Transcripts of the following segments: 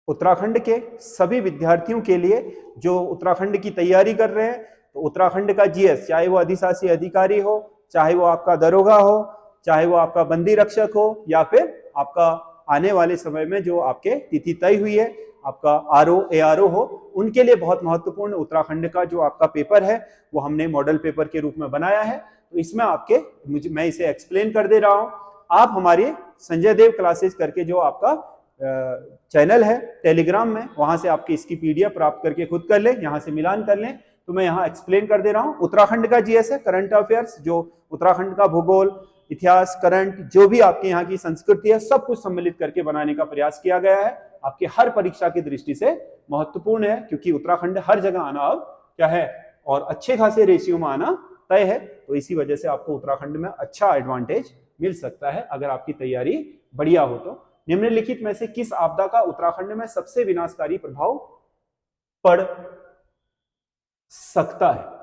उत्तराखंड के सभी विद्यार्थियों के लिए जो उत्तराखंड की तैयारी कर रहे हैं, तो उत्तराखंड का जीएस, चाहे वो अधिशासी अधिकारी हो, चाहे वो आपका दरोगा हो, चाहे वो आपका बंदी रक्षक हो, या फिर आपका आने वाले समय में जो आपके तिथि तय हुई है आपका आरओ एआरओ हो, उनके लिए बहुत महत्वपूर्ण उत्तराखंड का जो आपका पेपर है वो हमने मॉडल पेपर के रूप में बनाया है। तो इसमें आपके मैं इसे एक्सप्लेन कर दे रहा हूं। आप हमारे संजय देव क्लासेस करके जो आपका चैनल है टेलीग्राम में, वहां से आपकी इसकी पीडीएफ प्राप्त करके खुद कर लें, यहां से मिलान कर लें। तो मैं यहाँ एक्सप्लेन कर दे रहा हूँ। उत्तराखंड का जीएस है, करंट अफेयर्स, जो उत्तराखंड का भूगोल, इतिहास, करंट, जो भी आपके यहाँ की संस्कृति है, सब कुछ सम्मिलित करके बनाने का प्रयास किया गया है। आपकी हर परीक्षा की दृष्टि से महत्वपूर्ण है, क्योंकि उत्तराखंड हर जगह आना अब क्या है, और अच्छे खासे रेशियो में आना तय है। तो इसी वजह से आपको उत्तराखंड में अच्छा एडवांटेज मिल सकता है अगर आपकी तैयारी बढ़िया हो तो। निम्नलिखित में से किस आपदा का उत्तराखंड में सबसे विनाशकारी प्रभाव पड़ सकता है?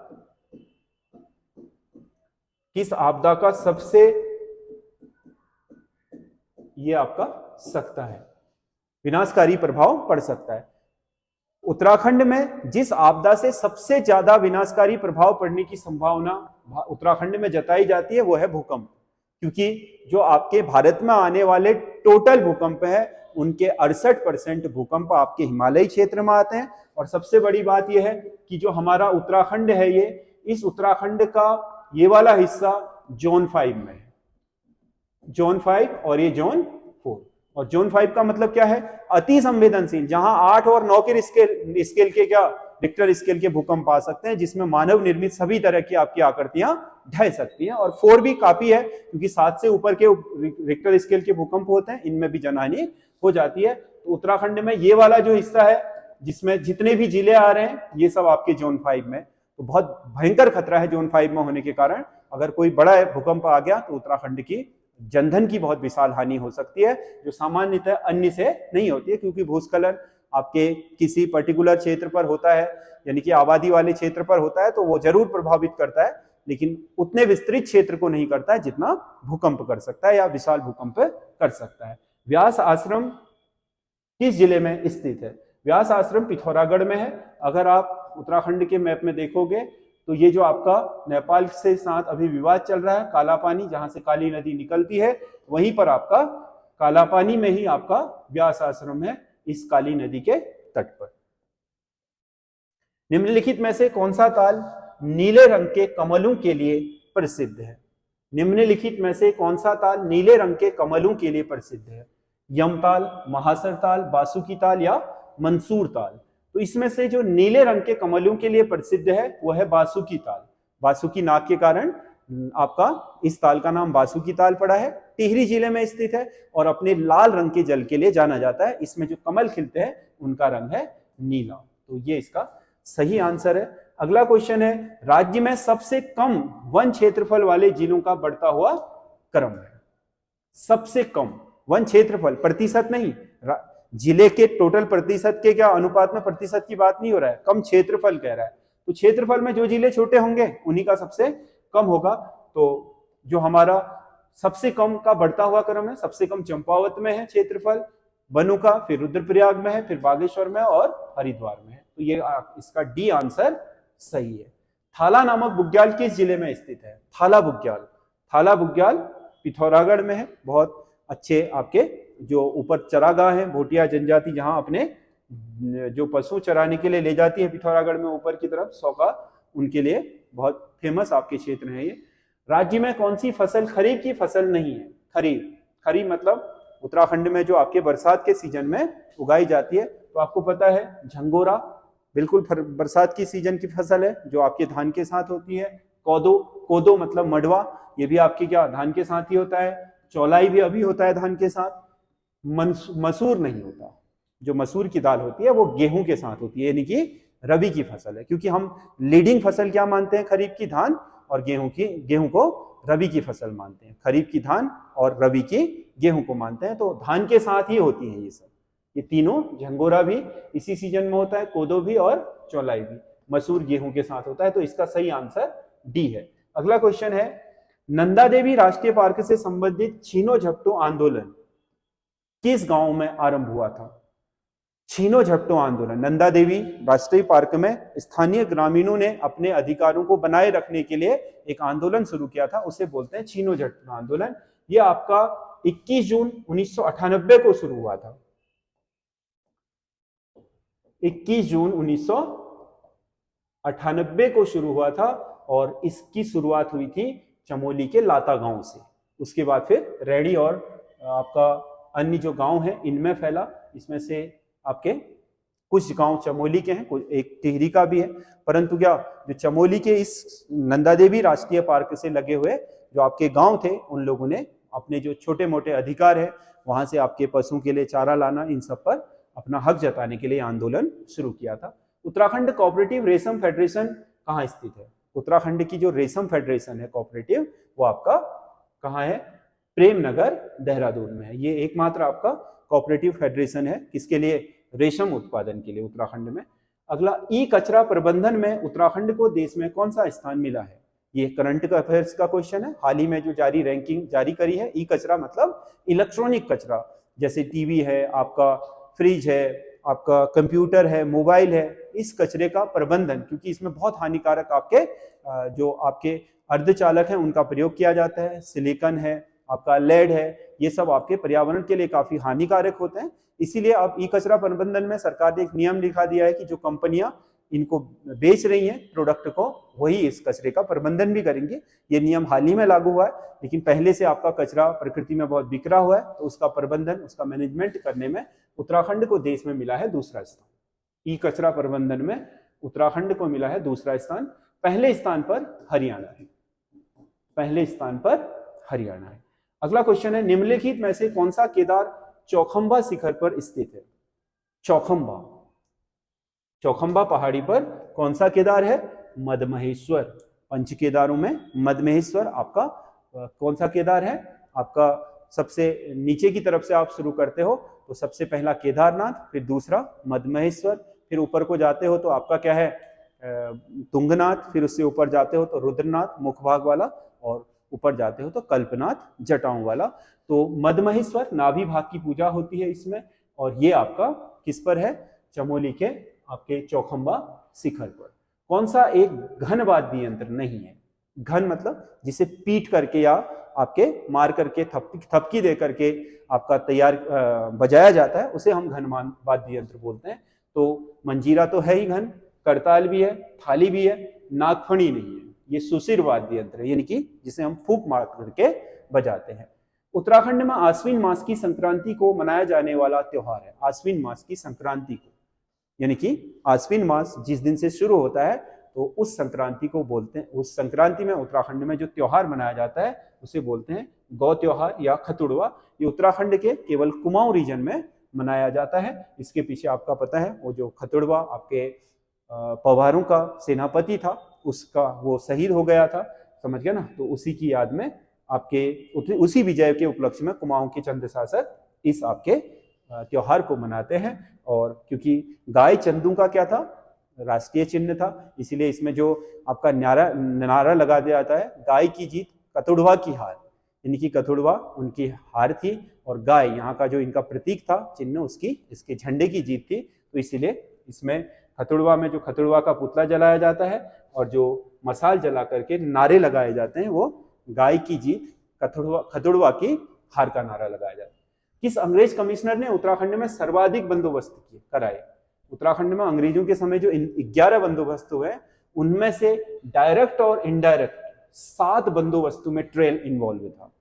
किस आपदा का सबसे, ये आपका सकता है, विनाशकारी प्रभाव पड़ सकता है। उत्तराखंड में जिस आपदा से सबसे ज्यादा विनाशकारी प्रभाव पड़ने की संभावना उत्तराखंड में जताई जाती है वो है भूकंप, क्योंकि जो आपके भारत में आने वाले टोटल भूकंप है उनके 68% भूकंप आपके हिमालयी क्षेत्र में आते हैं। और सबसे बड़ी बात यह है कि जो हमारा उत्तराखंड है, ये इस उत्तराखंड का ये वाला हिस्सा जोन 5 में है, जोन 5 और ये जोन 4। और जोन 5 का मतलब क्या है, अति संवेदनशील, जहां 8 और 9 के स्केल के क्या, रिक्टर स्केल के भूकंप आ सकते हैं, जिसमें मानव निर्मित सभी तरह की आपकी आकृतियां ढह सकती हैं। और 4 भी काफी है, क्योंकि 7 से ऊपर के रिक्टर स्केल के भूकंप होते हैं, इनमें भी जनहानि हो जाती है। तो उत्तराखंड में ये वाला जो हिस्सा है, जिसमें जितने भी जिले आ रहे हैं, ये सब आपके जोन 5 में। तो बहुत भयंकर खतरा है जोन 5 में होने के कारण। अगर कोई बड़ा भूकंप आ गया तो उत्तराखंड की जनधन की बहुत विशाल हानि हो सकती है, जो सामान्यतः अन्य से नहीं होती है, क्योंकि भूस्खलन आपके किसी पर्टिकुलर क्षेत्र पर होता है, यानी कि आबादी वाले क्षेत्र पर होता है, तो वो जरूर प्रभावित करता है, लेकिन उतने विस्तृत क्षेत्र को नहीं करता है जितना भूकंप कर सकता है या विशाल भूकंप कर सकता है। व्यास आश्रम किस जिले में स्थित है? व्यास आश्रम पिथौरागढ़ में है। अगर आप उत्तराखंड के मैप में देखोगे तो ये जो आपका नेपाल से साथ अभी विवाद चल रहा है, काला पानी, जहां से काली नदी निकलती है, वहीं पर आपका काला पानी में ही आपका व्यास आश्रम है, इस काली नदी के तट पर। निम्नलिखित में से कौन सा ताल नीले रंग के कमलों के लिए प्रसिद्ध है? निम्नलिखित में से कौन सा ताल नीले रंग के कमलों के लिए प्रसिद्ध है? यमताल, महासर ताल, बासुकी ताल या मंसूर ताल? तो इसमें से जो नीले रंग के कमलों के लिए प्रसिद्ध है वो है बासुकी ताल। बासुकी नाग के कारण आपका इस ताल का नाम बासुकी ताल पड़ा है। टिहरी जिले में स्थित है और अपने लाल रंग के जल के लिए जाना जाता है। इसमें जो कमल खिलते हैं उनका रंग है नीला। तो ये इसका सही आंसर है। अगला क्वेश्चन है, राज्य में सबसे कम वन क्षेत्रफल वाले जिलों का बढ़ता हुआ क्रम है। सबसे कम वन क्षेत्रफल, प्रतिशत नहीं, जिले के टोटल प्रतिशत के क्या अनुपात में प्रतिशत की बात नहीं हो रहा है, कम क्षेत्रफल कह रहा है। तो क्षेत्रफल में जो जिले छोटे होंगे उन्हीं का सबसे कम होगा। तो जो हमारा सबसे कम का बढ़ता हुआ क्रम है, सबसे कम चंपावत में है क्षेत्रफल, बनू का, फिर रुद्रप्रयाग में है, फिर बागेश्वर में और हरिद्वार में है। तो ये इसका डी आंसर सही है। थाला नामक बुग्याल किस जिले में स्थित है? थाला बुग्याल, थाला बुग्याल पिथौरागढ़ में है। बहुत अच्छे आपके जो ऊपर चरागाह है, भोटिया जनजाति जहां अपने जो पशु चराने के लिए ले जाती है पिथौरागढ़ में ऊपर की तरफ सौका, उनके लिए बहुत फेमस आपके क्षेत्र है ये। राज्य में कौन सी फसल खरीफ की फसल नहीं है? खरीफ, खरीफ मतलब उत्तराखंड में जो आपके बरसात के सीजन में उगाई जाती है। तो आपको पता है झंगोरा बिल्कुल बरसात की सीजन की फसल है, जो आपके धान के साथ होती है। कोदो, कोदो मतलब मडवा, ये भी आपके क्या धान के साथ ही होता है। चौलाई भी अभी होता है धान के साथ। मसूर नहीं होता, जो मसूर की दाल होती है वो गेहूं के साथ होती है, यानी कि रबी की फसल है। क्योंकि हम लीडिंग फसल क्या मानते हैं खरीफ की धान, और गेहूं को रबी की फसल मानते हैं। खरीफ की धान और रबी की गेहूं को मानते हैं। तो धान के साथ ही होती है ये सब, ये तीनों। झंगोरा भी इसी सीजन में होता है, कोदो भी और चौलाई भी। मसूर गेहूं के साथ होता है। तो इसका सही आंसर डी है। अगला क्वेश्चन है, नंदा देवी राष्ट्रीय पार्क से संबंधित छीनो झपटो आंदोलन किस गांव में आरंभ हुआ था? छीनो झपटो आंदोलन, नंदा देवी राष्ट्रीय पार्क में स्थानीय ग्रामीणों ने अपने अधिकारों को बनाए रखने के लिए एक आंदोलन शुरू किया था, उसे बोलते हैं छीनो झपटो आंदोलन। ये आपका 21 जून 1998 को शुरू हुआ था। 21 जून 1998 को शुरू हुआ था और इसकी शुरुआत हुई थी चमोली के लाता गांव से। उसके बाद फिर रैणी और आपका अन्य जो गांव है इनमें फैला। इसमें से आपके कुछ गांव चमोली के हैं, एक टिहरी का भी है, परंतु क्या जो चमोली के इस नंदा देवी राष्ट्रीय पार्क से लगे हुए जो आपके गांव थे उन लोगों ने अपने जो छोटे मोटे अधिकार है वहां से आपके पशुओं के लिए चारा लाना, इन सब पर अपना हक जताने के लिए आंदोलन शुरू किया था। उत्तराखंड कोऑपरेटिव रेशम फेडरेशन कहाँ स्थित है? उत्तराखंड की जो रेशम फेडरेशन है कोऑपरेटिव, वो आपका कहाँ है? प्रेमनगर देहरादून में है। ये एकमात्र आपका कोऑपरेटिव फेडरेशन है, किसके लिए? रेशम उत्पादन के लिए उत्तराखंड में। अगला, ई कचरा प्रबंधन में उत्तराखंड को देश में कौन सा स्थान मिला है? ये करंट अफेयर्स का क्वेश्चन है। हाल ही में जो रैंकिंग जारी करी है, ई कचरा मतलब इलेक्ट्रॉनिक कचरा, जैसे टीवी है, आपका फ्रिज है, आपका कंप्यूटर है, मोबाइल है, इस कचरे का प्रबंधन, क्योंकि इसमें बहुत हानिकारक आपके जो आपके अर्धचालक हैं उनका प्रयोग किया जाता है, सिलिकॉन है, आपका लेड है, ये सब आपके पर्यावरण के लिए काफी हानिकारक होते हैं। इसीलिए अब ई कचरा प्रबंधन में सरकार ने एक नियम लिखा दिया है कि जो कंपनियां इनको बेच रही हैं प्रोडक्ट को, वही इस कचरे का प्रबंधन भी करेंगे। ये नियम हाल ही में लागू हुआ है, लेकिन पहले से आपका कचरा प्रकृति में बहुत बिखरा हुआ है, तो उसका प्रबंधन, उसका मैनेजमेंट करने में उत्तराखंड को देश में मिला है दूसरा स्थान। ई कचरा प्रबंधन में उत्तराखंड को मिला है दूसरा स्थान। पहले स्थान पर हरियाणा है, पहले स्थान पर हरियाणा है। अगला क्वेश्चन है, निम्नलिखित में से कौन सा केदार चौखंबा शिखर पर स्थित है? चौखंबा, चौखंबा पहाड़ी पर कौन सा केदार है? मदमहेश्वर। पंच केदारों में मदमहेश्वर आपका कौन सा केदार है? आपका सबसे नीचे की तरफ से आप शुरू करते हो तो सबसे पहला केदारनाथ, फिर दूसरा मदमहेश्वर, फिर ऊपर को जाते हो तो आपका क्या है? तुंगनाथ, फिर उससे ऊपर जाते हो तो रुद्रनाथ मुखभाग वाला, और ऊपर जाते हो तो कल्पनाथ जटाओं वाला। तो मदमहेश्वर नाभि भाग की पूजा होती है इसमें, और ये आपका किस पर है? चमोली के आपके चौखंबा शिखर पर। कौन सा एक घन वाद्य यंत्र नहीं है? घन मतलब जिसे पीट करके या आपके मार करके थपकी दे करके आपका तैयार बजाया जाता है, उसे हम घन वाद्य यंत्र बोलते हैं। तो मंजीरा तो है ही घन, करताल भी है, थाली भी है, नागफणी नहीं है। ये सुशिर वाद्य यंत्र है, यानी कि जिसे हम फूंक मार करके बजाते हैं। उत्तराखंड में आश्विन मास की संक्रांति को मनाया जाने वाला त्योहार है। आश्विन मास की संक्रांति को, यानी कि आश्विन मास जिस दिन से शुरू होता है तो उस संक्रांति को बोलते हैं, उस संक्रांति में उत्तराखंड में जो त्योहार मनाया जाता है उसे बोलते हैं गौ त्योहार या खतुड़वा। ये उत्तराखंड के केवल कुमाऊं रीजन में मनाया जाता है। इसके पीछे आपका पता है वो जो खतुड़वा आपके पवारों का सेनापति था, उसका वो शहीद हो गया था, समझ गया ना? तो उसी की याद में आपके उसी विजय के उपलक्ष्य में कुमाऊं के चंद शासक इस आपके त्योहार को मनाते हैं। और क्योंकि गाय चंदू का क्या था? राष्ट्रीय चिन्ह था, इसीलिए इसमें जो आपका नारा लगा दिया जाता है, गाय की जीत कथुड़वा की हार, यानी कि कथुड़वा उनकी हार थी और गाय यहाँ का जो इनका प्रतीक था, चिन्ह, उसकी इसके झंडे की जीत थी। तो इसीलिए इसमें खतुड़वा में जो खतुड़वा का पुतला जलाया जाता है और जो मसाल जला करके नारे लगाए जाते हैं, वो गाय की जीत खतुड़वा की हार का नारा लगाया जाता है। किस अंग्रेज कमिश्नर ने उत्तराखंड में सर्वाधिक बंदोबस्त कराए? उत्तराखंड में अंग्रेजों के समय जो 11 बंदोबस्त हुए, उनमें से डायरेक्ट और इनडायरेक्ट 7 बंदोबस्तों में ट्रेल इन्वॉल्व था।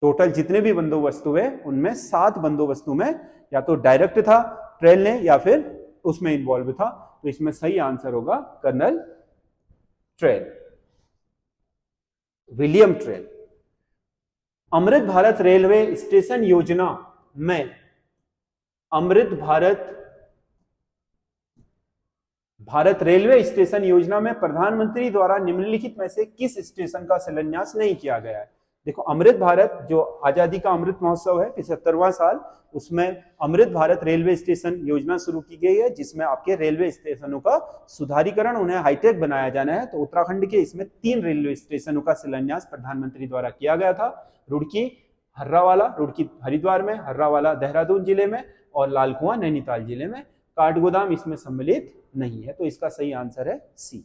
टोटल जितने भी बंदोबस्त हुए उनमें 7 बंदोबस्तों में या तो डायरेक्ट था ट्रेल ने या फिर उसमें इन्वॉल्व था। तो इसमें सही आंसर होगा colonel trail, William trail. Amrit Bharat railway station योजना में भारत रेलवे स्टेशन योजना में प्रधानमंत्री द्वारा निम्नलिखित में से किस स्टेशन का शिलान्यास नहीं किया गया है? देखो, अमृत भारत जो आजादी का अमृत महोत्सव है 75वां साल, उसमें अमृत भारत रेलवे स्टेशन योजना शुरू की गई है, जिसमें आपके रेलवे स्टेशनों का सुधारीकरण, उन्हें हाईटेक बनाया जाना है। तो उत्तराखंड के इसमें 3 रेलवे स्टेशनों का शिलान्यास प्रधानमंत्री द्वारा किया गया था। रुड़की, हर्रावाला रुड़की हरिद्वार में, हर्रावाला देहरादून जिले में और लाल कुआं नैनीताल जिले में। काठगोदाम इसमें सम्मिलित नहीं है, तो इसका सही आंसर है सी।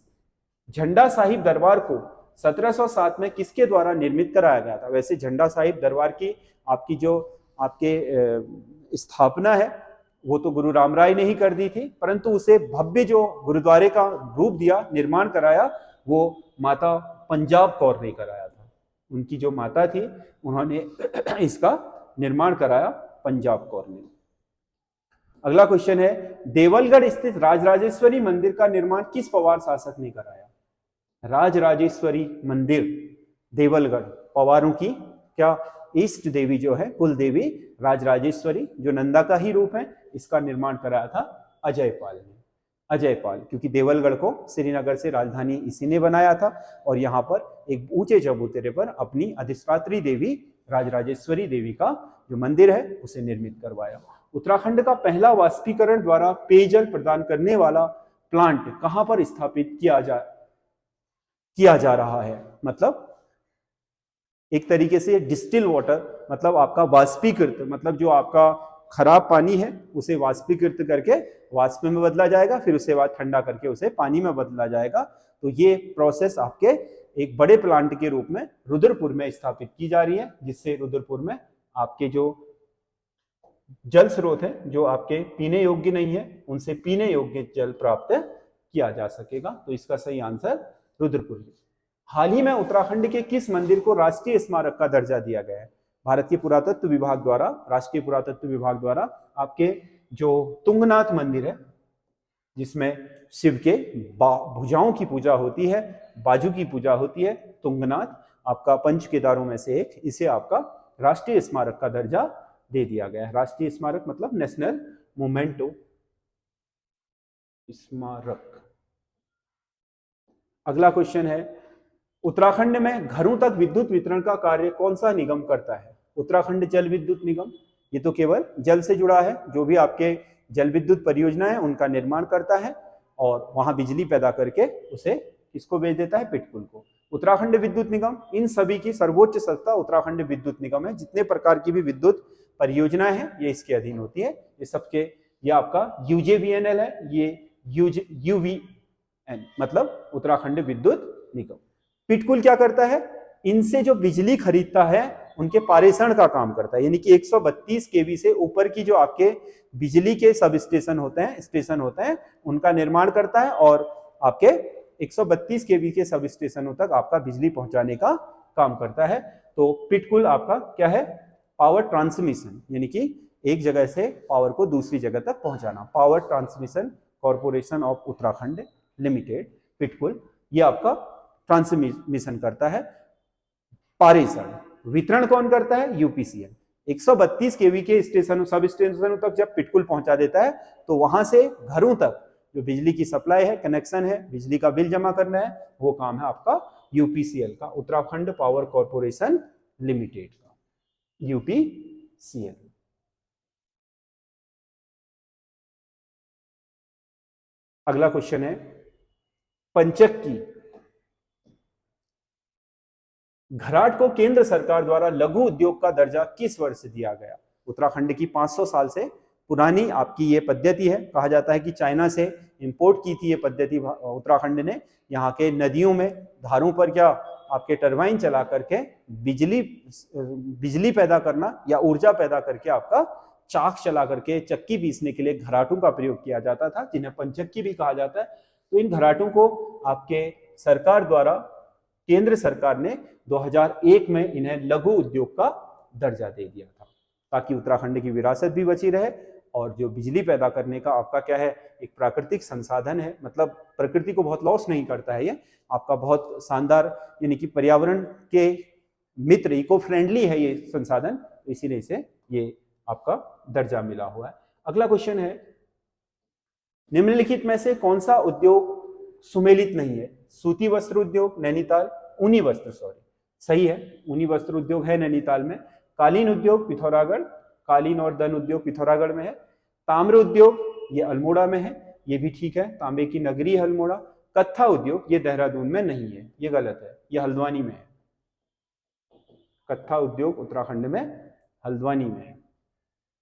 झंडा साहिब दरबार को 1707 में किसके द्वारा निर्मित कराया गया था? वैसे झंडा साहिब दरबार की आपकी जो आपके स्थापना है वो तो गुरु रामराय ने ही कर दी थी, परंतु उसे भव्य जो गुरुद्वारे का रूप दिया, निर्माण कराया, वो माता पंजाब कौर ने कराया था। उनकी जो माता थी उन्होंने इसका निर्माण कराया, पंजाब कौर ने। अगला क्वेश्चन है, देवलगढ़ स्थित राजराजेश्वरी मंदिर का निर्माण किस पवार शासक ने कराया? राजराजेश्वरी मंदिर देवलगढ़, पवारों की क्या ईष्ट देवी जो है, कुल देवी राजराजेश्वरी, जो नंदा का ही रूप है, इसका निर्माण कराया था अजयपाल ने। अजयपाल, क्योंकि देवलगढ़ को श्रीनगर से राजधानी इसी ने बनाया था और यहाँ पर एक ऊंचे चबूतरे पर अपनी अधिष्ठात्री देवी राजराजेश्वरी देवी का जो मंदिर है उसे निर्मित करवाया। उत्तराखंड का पहला वाष्पीकरण द्वारा पेयजल प्रदान करने वाला प्लांट कहां पर स्थापित किया जा रहा है? मतलब एक तरीके से डिस्टिल वाटर, मतलब आपका वाष्पीकृत, मतलब जो आपका खराब पानी है उसे वाष्पीकृत करके वाष्प में बदला जाएगा, फिर उसके बाद ठंडा करके उसे पानी में बदला जाएगा। तो ये प्रोसेस आपके एक बड़े प्लांट के रूप में रुद्रपुर में स्थापित की जा रही है, जिससे रुद्रपुर में आपके जो जल स्रोत है जो आपके पीने योग्य नहीं है, उनसे पीने योग्य जल प्राप्त किया जा सकेगा। तो इसका सही आंसर रुद्रपुर है। हाल ही में उत्तराखंड के किस मंदिर को राष्ट्रीय स्मारक का दर्जा दिया गया है? भारत के पुरातत्व विभाग द्वारा, राष्ट्रीय पुरातत्व विभाग द्वारा आपके जो तुंगनाथ मंदिर है, जिसमें शिव के भुजाओं की पूजा होती है, बाजू की पूजा होती है, तुंगनाथ आपका पंच केदारों में से एक, इसे आपका राष्ट्रीय स्मारक का दर्जा दे दिया गया है। राष्ट्रीय स्मारक मतलब नेशनल मोमेंटो स्मारक। अगला क्वेश्चन है, उत्तराखंड में घरों तक विद्युत वितरण का कार्य कौन सा निगम करता है? उत्तराखंड जल विद्युत निगम, ये तो केवल जल से जुड़ा है, जो भी आपके जल विद्युत परियोजना है उनका निर्माण करता है और वहां बिजली पैदा करके उसे किसको भेज देता है? पिटकुल को। उत्तराखंड विद्युत निगम, इन सभी की सर्वोच्च संस्था उत्तराखंड विद्युत निगम है। जितने प्रकार की भी विद्युत परियोजना है ये इसके अधीन होती है। ये सबके, ये आपका यूजेवीएनएल है, ये यूवीएन मतलब उत्तराखंड विद्युत निगम। पिटकुल क्या करता है? इनसे जो बिजली खरीदता है उनके पारेषण का काम करता है, यानी कि 132 केवी से ऊपर की जो आपके बिजली के सब स्टेशन होते हैं उनका निर्माण करता है और आपके 132 केवी के सब स्टेशनों तक आपका बिजली पहुंचाने का काम करता है। तो पिटकुल आपका क्या है? पावर ट्रांसमिशन, यानी कि एक जगह से पावर को दूसरी जगह तक पहुंचाना। Power transmission corporation of Uttarakhand limited, PTCUL, ये आपका ट्रांसमिशन करता है। पारेषण, वितरण कौन करता है? यूपीसीएल। 132 केवी के स्टेशनों, सब स्टेशनों तक जब पिटकुल पहुंचा देता है तो वहां से घरों तक जो बिजली की सप्लाई है, कनेक्शन है, बिजली का बिल जमा करना है, वो काम है आपका यूपीसीएल का, उत्तराखंड पावर कॉर्पोरेशन लिमिटेड का, यूपीसीएल। अगला क्वेश्चन है, पंचक की घराट को केंद्र सरकार द्वारा लघु उद्योग का दर्जा किस वर्ष दिया गया? उत्तराखंड की 500 साल से पुरानी आपकी ये पद्धति है। कहा जाता है कि चाइना से इंपोर्ट की थी ये पद्धति उत्तराखंड ने। यहाँ के नदियों में, धारों पर क्या आपके टरबाइन चला करके बिजली पैदा करना या ऊर्जा पैदा करके आपका चाक चला करके चक्की पीसने के लिए घराटों का प्रयोग किया जाता था, जिन्हें पंचक्की भी कहा जाता है। तो इन घराटों को आपके सरकार द्वारा, केंद्र सरकार ने 2001 में इन्हें लघु उद्योग का दर्जा दे दिया था, ताकि उत्तराखंड की विरासत भी बची रहे और जो बिजली पैदा करने का आपका क्या है, एक प्राकृतिक संसाधन है, मतलब प्रकृति को बहुत लॉस नहीं करता है, ये आपका बहुत शानदार, यानी कि पर्यावरण के मित्र, इको फ्रेंडली है ये संसाधन, इसीलिए इसे ये आपका दर्जा मिला हुआ है। अगला क्वेश्चन है, निम्नलिखित में से कौन सा उद्योग सुमेलित नहीं है? सूती वस्त्र उद्योग नैनीताल, ऊनी वस्त्र, सही है, ऊनी वस्त्र उद्योग है नैनीताल में। कालीन उद्योग पिथौरागढ़, कालीन और दन उद्योग पिथौरागढ़ में है। ताम्र उद्योग ये अल्मोड़ा में है, ये भी ठीक है, तांबे की नगरी है अल्मोड़ा। कत्था उद्योग ये देहरादून में नहीं है, ये गलत है, ये हल्द्वानी में है। कत्था उद्योग उत्तराखंड में हल्द्वानी में है।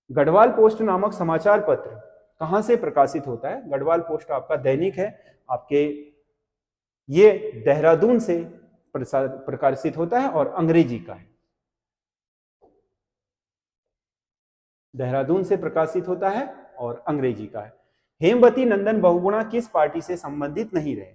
गढ़वाल पोस्ट नामक समाचार पत्र कहां से प्रकाशित होता है? गढ़वाल पोस्ट आपका दैनिक है आपके, ये देहरादून से प्रकाशित होता है और अंग्रेजी का है। देहरादून से प्रकाशित होता है और अंग्रेजी का है। हेमवती नंदन बहुगुणा किस पार्टी से संबंधित नहीं रहे?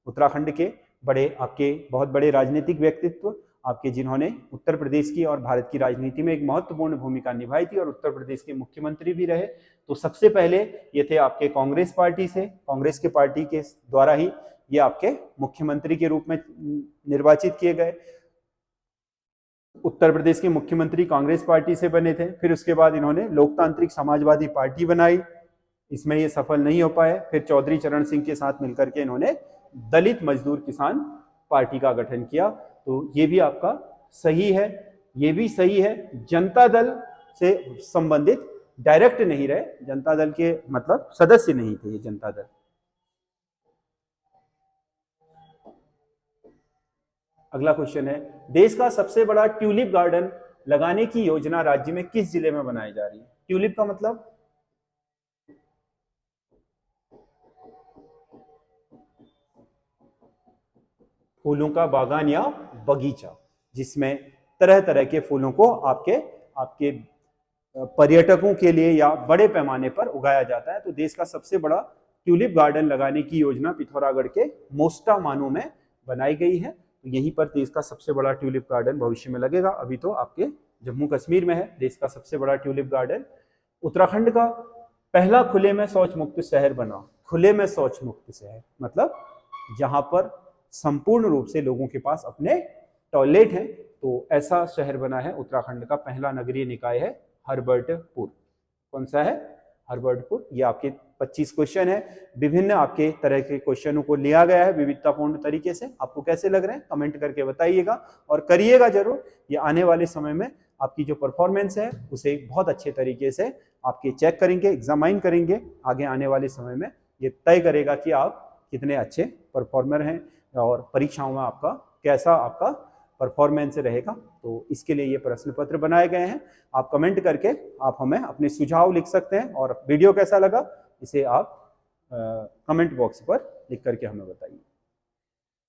उत्तराखंड के बड़े आपके बहुत बड़े राजनीतिक व्यक्तित्व आपके, जिन्होंने उत्तर प्रदेश की और भारत की राजनीति में एक महत्वपूर्ण भूमिका निभाई थी और उत्तर प्रदेश के मुख्यमंत्री भी रहे। तो सबसे पहले ये थे आपके कांग्रेस पार्टी से, कांग्रेस के पार्टी के द्वारा ही ये आपके मुख्यमंत्री के रूप में निर्वाचित किए गए। उत्तर प्रदेश के मुख्यमंत्री कांग्रेस पार्टी से बने थे। फिर उसके बाद इन्होंने लोकतांत्रिक समाजवादी पार्टी बनाई, इसमें ये सफल नहीं हो पाए। फिर चौधरी चरण सिंह के साथ मिलकर के इन्होंने दलित मजदूर किसान पार्टी का गठन किया। तो ये भी आपका सही है, ये भी सही है। जनता दल से संबंधित डायरेक्ट नहीं रहे, जनता दल के मतलब सदस्य नहीं थे ये जनता दल। अगला क्वेश्चन है, देश का सबसे बड़ा ट्यूलिप गार्डन लगाने की योजना राज्य में किस जिले में बनाई जा रही है? ट्यूलिप का मतलब फूलों का बागान या बगीचा, जिसमें तरह तरह के फूलों को आपके पर्यटकों के लिए या बड़े पैमाने पर उगाया जाता है। तो देश का सबसे बड़ा ट्यूलिप गार्डन लगाने की योजना पिथौरागढ़ के मोस्टा मानो में बनाई गई है। तो यहीं पर देश का सबसे बड़ा ट्यूलिप गार्डन भविष्य में लगेगा। अभी तो आपके जम्मू कश्मीर में है देश का सबसे बड़ा ट्यूलिप गार्डन। उत्तराखंड का पहला खुले में शौच मुक्त शहर बना। खुले में शौच मुक्त शहर मतलब जहां पर संपूर्ण रूप से लोगों के पास अपने टॉयलेट हैं। तो ऐसा शहर बना है उत्तराखंड का पहला नगरीय निकाय है हरबर्टपुर। कौन सा है? हरबर्टपुर। ये आपके 25 क्वेश्चन है। विभिन्न आपके तरह के क्वेश्चनों को लिया गया है विविधतापूर्ण तरीके से। आपको कैसे लग रहे हैं कमेंट करके बताइएगा और करिएगा जरूर। ये आने वाले समय में आपकी जो परफॉर्मेंस है उसे बहुत अच्छे तरीके से आपके चेक करेंगे, एग्जामाइन करेंगे। आगे आने वाले समय में ये तय करेगा कि आप कितने अच्छे परफॉर्मर हैं और परीक्षाओं में आपका कैसा आपका परफॉर्मेंस रहेगा। तो इसके लिए ये प्रश्न पत्र बनाए गए हैं। आप कमेंट करके आप हमें अपने सुझाव लिख सकते हैं और वीडियो कैसा लगा इसे आप कमेंट बॉक्स पर लिख करके हमें बताइए।